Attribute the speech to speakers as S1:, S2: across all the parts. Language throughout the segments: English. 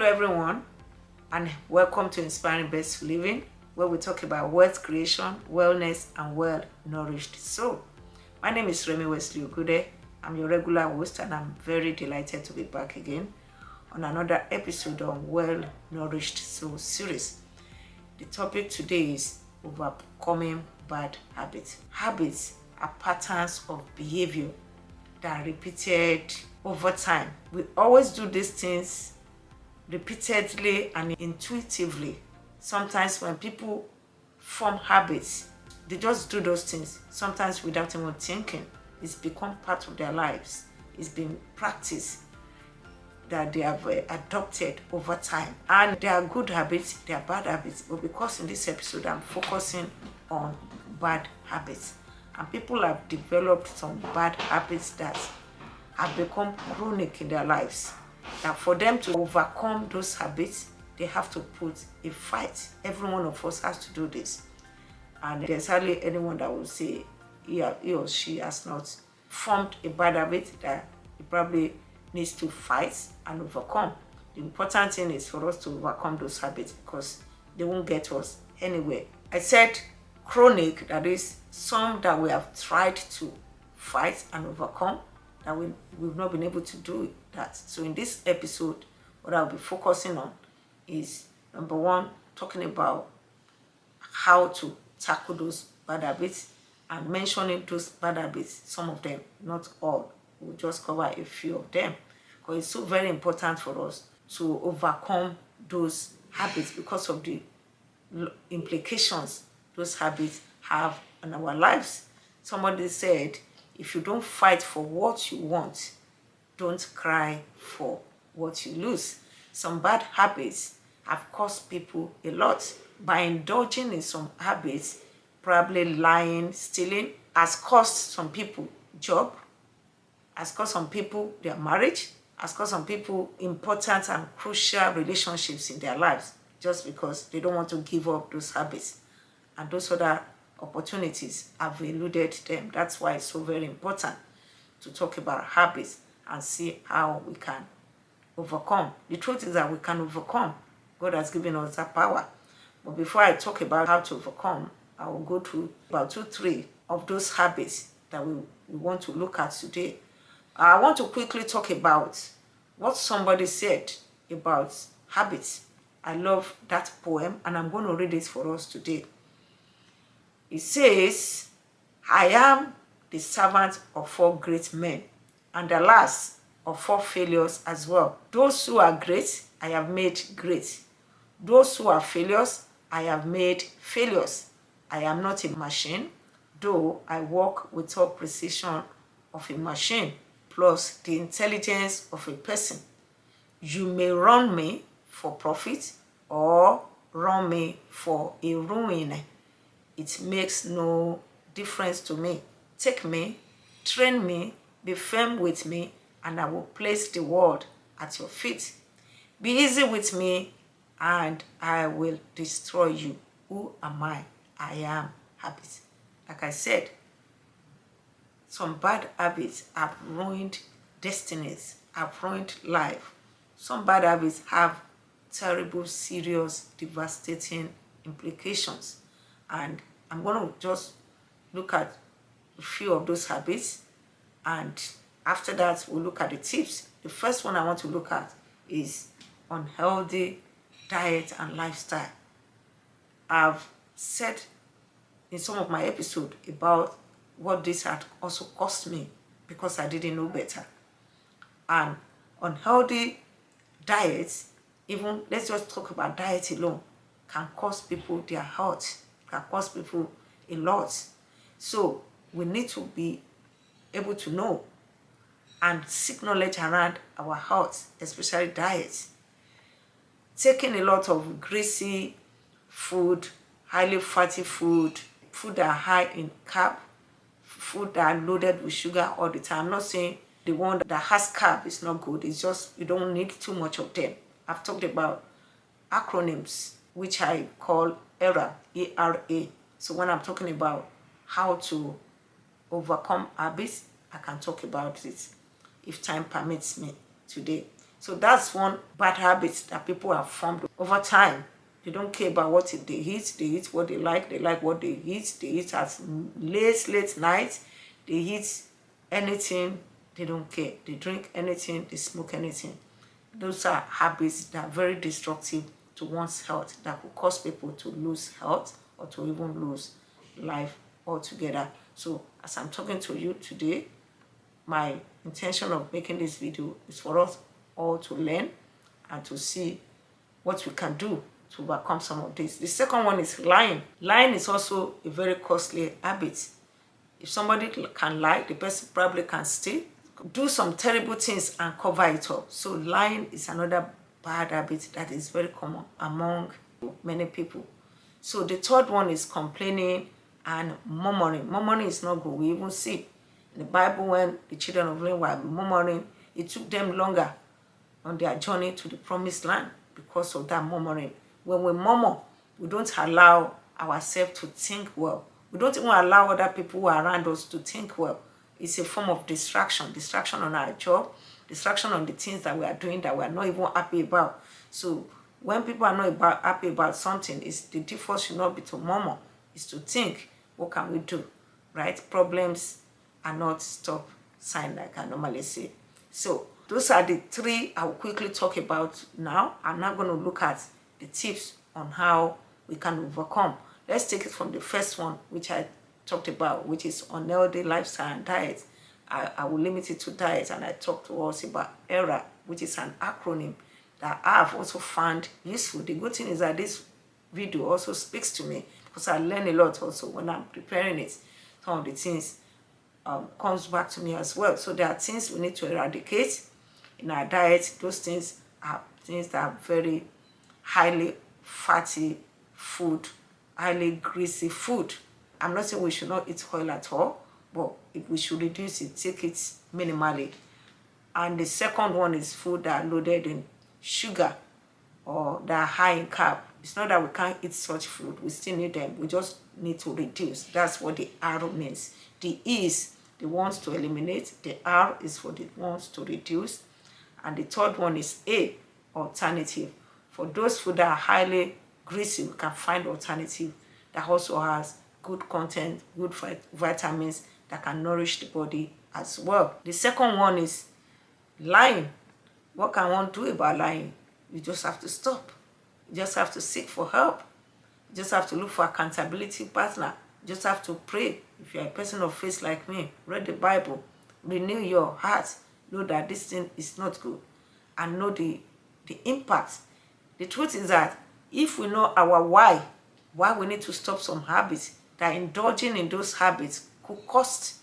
S1: Hello everyone, and welcome to Inspiring Best Living, where we talk about wealth creation, wellness, and well-nourished soul. My name is Remi Wesley Ogude. I'm your regular host, and I'm very delighted to be back again on another episode on Well-Nourished Soul series. The topic today is overcoming bad habits. Habits are patterns of behavior that are repeated over time. We always do these things repeatedly and intuitively. Sometimes when people form habits, they just do those things, sometimes without even thinking. It's become part of their lives. It's been practiced that they have adopted over time. And they are good habits, they are bad habits. But because in this episode I'm focusing on bad habits, and people have developed some bad habits that have become chronic in their lives, that for them to overcome those habits, they have to put a fight. Every one of us has to do this. And there's hardly anyone that will say he or she has not formed a bad habit that he probably needs to fight and overcome. The important thing is for us to overcome those habits, because they won't get us anywhere. I said chronic, that is some that we have tried to fight and overcome, that we've not been able to do that. So in this episode, what I'll be focusing on is, number one, talking about how to tackle those bad habits and mentioning those bad habits, some of them, not all. We'll just cover a few of them, because it's so very important for us to overcome those habits because of the implications those habits have on our lives. Somebody said, if you don't fight for what you want, don't cry for what you lose. Some bad habits have cost people a lot. By indulging in some habits, probably lying, stealing, has cost some people job, has cost some people their marriage, has cost some people important and crucial relationships in their lives, just because they don't want to give up those habits. And those other opportunities have eluded them. That's why it's so very important to talk about habits and see how we can overcome. The truth is that we can overcome. God has given us that power. But before I talk about how to overcome, I will go through about 2-3 of those habits that we want to look at today. I want to quickly talk about what somebody said about habits. I love that poem, and I'm going to read it for us today. It says, I am the servant of 4 great men, and the last of 4 failures as well. Those who are great, I have made great. Those who are failures, I have made failures. I am not a machine, though I work with all precision of a machine, plus the intelligence of a person. You may run me for profit or run me for a ruin. It makes no difference to me. Take me, train me, be firm with me, and I will place the world at your feet. Be easy with me, and I will destroy you. Who am I? I am habits. Like I said, some bad habits have ruined destinies, have ruined life. Some bad habits have terrible, serious, devastating implications. And I'm going to just look at a few of those habits, and after that we'll look at the tips. The first one I want to look at is unhealthy diet and lifestyle. I've said in some of my episodes about what this had also cost me because I didn't know better. And unhealthy diets, even let's just talk about diet alone, can cost people their health, can cost people a lot. So we need to be able to know and seek knowledge around our health, especially diets. Taking a lot of greasy food, highly fatty food, food that are high in carb, food that are loaded with sugar all the time. I'm not saying the one that has carb is not good. It's just you don't need too much of them. I've talked about acronyms, which I call ERA, E-R-A. So when I'm talking about how to overcome habits, I can talk about it if time permits me today. So that's one bad habit that people have formed over time. They don't care about what they eat what they like what they eat at late night, they eat anything, they don't care. They drink anything, they smoke anything. Those are habits that are very destructive to one's health, that could cause people to lose health or to even lose life altogether. So as I'm talking to you today, my intention of making this video is for us all to learn and to see what we can do to overcome some of this. The second one is lying. Lying is also a very costly habit. If somebody can lie, the person probably can steal, do some terrible things and cover it up. So lying is another bad habit that is very common among many people. So the third one is complaining and murmuring. Murmuring is not good. We even see in the Bible when the children of Israel were murmuring, it took them longer on their journey to the promised land because of that murmuring. When we murmur, we don't allow ourselves to think well. We don't even allow other people who are around us to think well. It's a form of distraction on our job, distraction on the things that we are doing that we are not even happy about. So when people are not happy about something, the default should not be to murmur, it's to think, what can we do, right? Problems are not stop sign, like I normally say. So those are the three I will quickly talk about now. I'm not going to look at the tips on how we can overcome. Let's take it from the first one, which I talked about, which is unhealthy lifestyle and diet. I will limit it to diet, and I talked to us about ERA, which is an acronym that I have also found useful. The good thing is that this video also speaks to me because I learn a lot also when I'm preparing it. Some of the things comes back to me as well. So there are things we need to eradicate in our diet. Those things are things that are very highly fatty food, highly greasy food. I'm not saying we should not eat oil at all, but we should reduce it, take it minimally. And the second one is food that are loaded in sugar or that are high in carb. It's not that we can't eat such food, we still need them, we just need to reduce. That's what the R means. The E is the ones to eliminate, the R is for the ones to reduce, and the third one is A, alternative. For those food that are highly greasy, we can find alternative that also has good content, good vitamins that can nourish the body as well. The second one is lying. What can one do about lying? You just have to stop. You just have to seek for help. You just have to look for accountability partner. You just have to pray. If you're a person of faith like me, read the Bible, renew your heart, know that this thing is not good, and know the impact. The truth is that if we know our why we need to stop some habits, that indulging in those habits could cost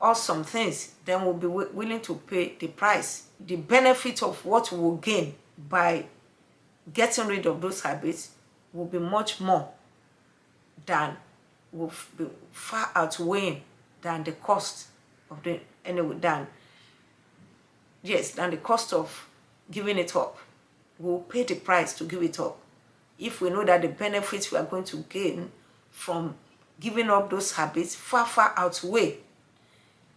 S1: us some things, then we'll be willing to pay the price. The benefit of what we will gain by getting rid of those habits will be much more than, will be far outweighing than the cost of the, anyway, than the cost of giving it up. We'll pay the price to give it up. If we know that the benefits we are going to gain from giving up those habits far outweigh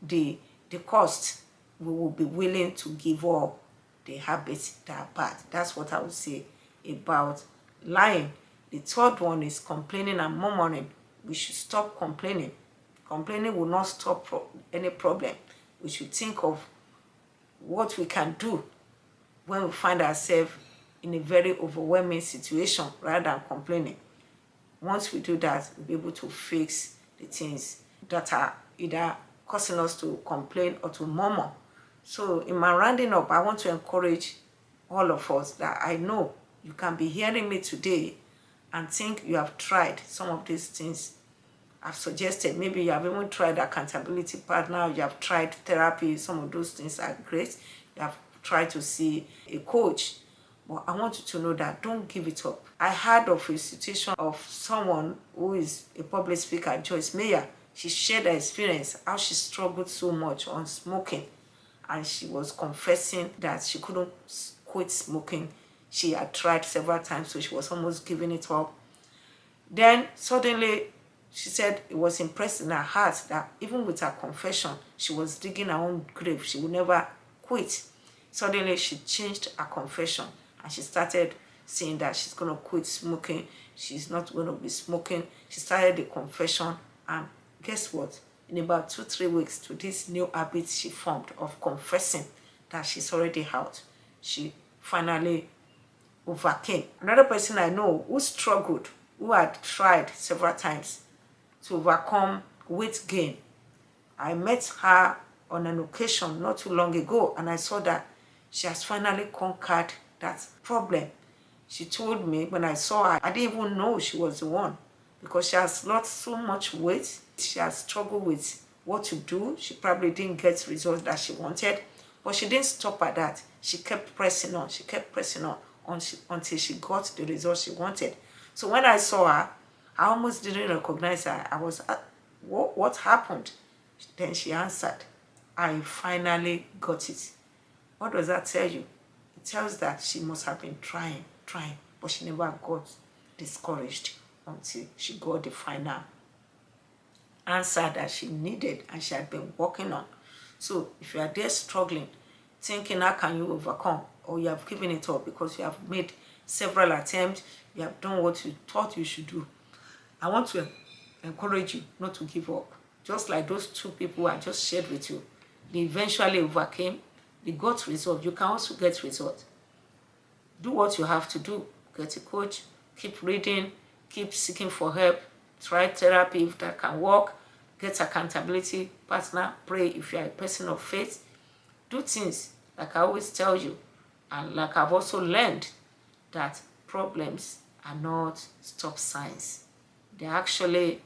S1: the cost, we will be willing to give up the habits that are bad. That's what I would say about lying. The third one is complaining and murmuring. We should stop complaining. Complaining will not stop any problem. We should think of what we can do when we find ourselves in a very overwhelming situation rather than complaining. Once we do that, we'll be able to fix the things that are either causing us to complain or to murmur. So in my rounding up, I want to encourage all of us that I know you can be hearing me today and think you have tried some of these things I've suggested. Maybe you have even tried accountability partner, you have tried therapy, some of those things are great. You have tried to see a coach. But I want you to know that don't give it up. I heard of a situation of someone who is a public speaker, Joyce Meyer. She shared her experience, how she struggled so much on smoking. And she was confessing that she couldn't quit smoking. She had tried several times, so she was almost giving it up. Then suddenly, she said it was impressed in her heart that even with her confession, she was digging her own grave. She would never quit. Suddenly she changed her confession and she started saying that she's going to quit smoking. She's not going to be smoking. She started the confession, and guess what? In about 2-3 weeks to this new habit she formed of confessing that she's already out, she finally overcame. Another person I know who struggled, who had tried several times to overcome weight gain. I met her on an occasion not too long ago, and I saw that she has finally conquered that problem. She told me when I saw her, I didn't even know she was the one, because she has lost so much weight. She has struggled with what to do. She probably didn't get results that she wanted, but she didn't stop at that. She kept pressing on. She kept pressing on until she got the results she wanted. So when I saw her, I almost didn't recognize her. I was, what happened? Then she answered, I finally got it. What does that tell you? It tells that she must have been trying, but she never got discouraged until she got the final answer that she needed and she had been working on. So if you are there struggling, thinking how can you overcome, or you have given it up because you have made several attempts, you have done what you thought you should do, I want to encourage you not to give up. Just like those two people I just shared with you, they eventually overcame, they got results. You can also get results. Do what you have to do. Get a coach, keep reading, keep seeking for help, try therapy if that can work, get accountability partner, pray if you are a person of faith. Do things like I always tell you, and like I've also learned, that problems are not stop signs. They're actually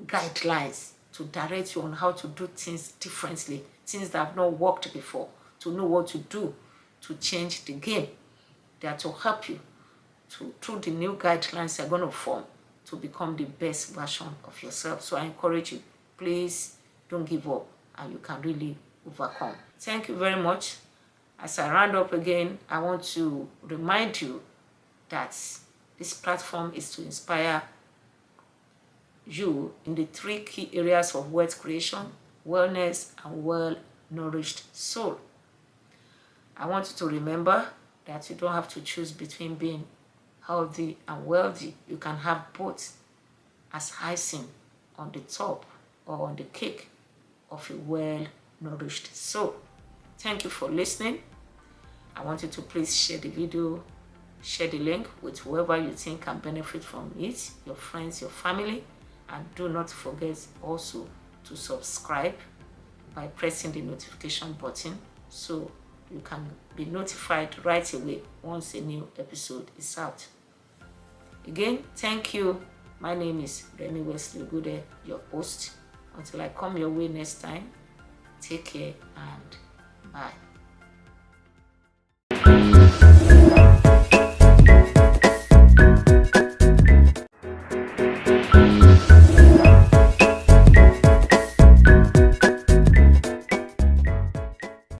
S1: guidelines to direct you on how to do things differently, things that have not worked before, to know what to do to change the game. They are to help you through the new guidelines they're going to form to become the best version of yourself. So I encourage you, please don't give up, and you can really overcome. Thank you very much. As I round up again, I want to remind you that this platform is to inspire you in the 3 key areas of wealth creation, wellness, and well-nourished soul. I want you to remember that you don't have to choose between being healthy and wealthy. You can have both as icing on the top or on the cake of a well-nourished soul. Thank you for listening. I want you to please share the video, share the link with whoever you think can benefit from it, your friends, your family, and do not forget also to subscribe by pressing the notification button so you can be notified right away once a new episode is out. Again, thank you. My name is Remi Wesley Ogude, your host. Until I come your way next time, take care and bye.